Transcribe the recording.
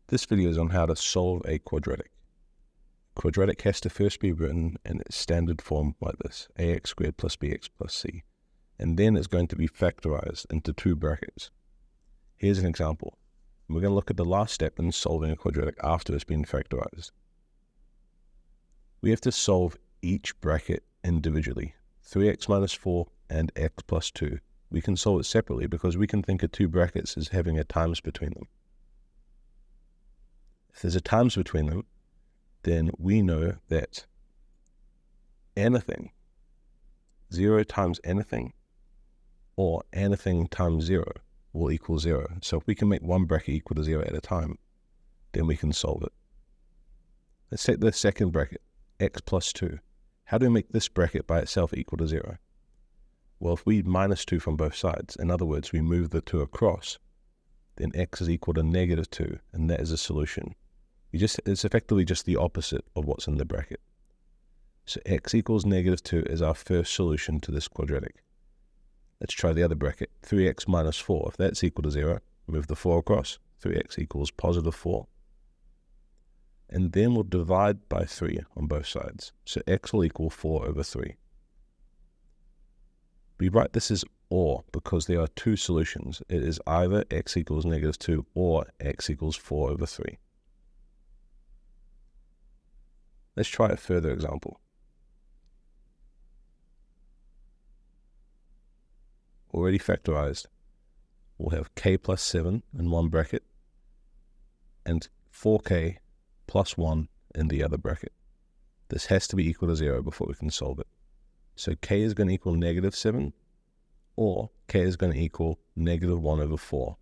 This video is on how to solve a quadratic. Quadratic has to first be written in its standard form like this, ax squared plus bx plus c, and then it's going to be factorized into two brackets. Here's an example. We're going to look at the last step in solving a quadratic after it's been factorized. We have to solve each bracket individually, 3x minus 4 and x plus 2. We can solve it separately because we can think of two brackets as having a times between them. If there's a times between them, then we know that anything, 0 times anything, or anything times 0 will equal 0. So if we can make one bracket equal to 0 at a time, then we can solve it. Let's take the second bracket, x plus 2. How do we make this bracket by itself equal to 0? Well, if we minus 2 from both sides, in other words, we move the 2 across, then x is equal to negative 2, and that is a solution. It's effectively just the opposite of what's in the bracket. So x equals negative 2 is our first solution to this quadratic. Let's try the other bracket, 3x minus 4. If that's equal to 0, move the 4 across, 3x equals positive 4. And then we'll divide by 3 on both sides. So x will equal 4 over 3. We write this as or because there are two solutions. It is either x equals negative 2 or x equals 4 over 3. Let's try a further example. Already factorized. We'll have k plus 7 in one bracket and 4k plus 1 in the other bracket. This has to be equal to 0 before we can solve it. So k is going to equal negative 7 or k is going to equal negative 1 over 4.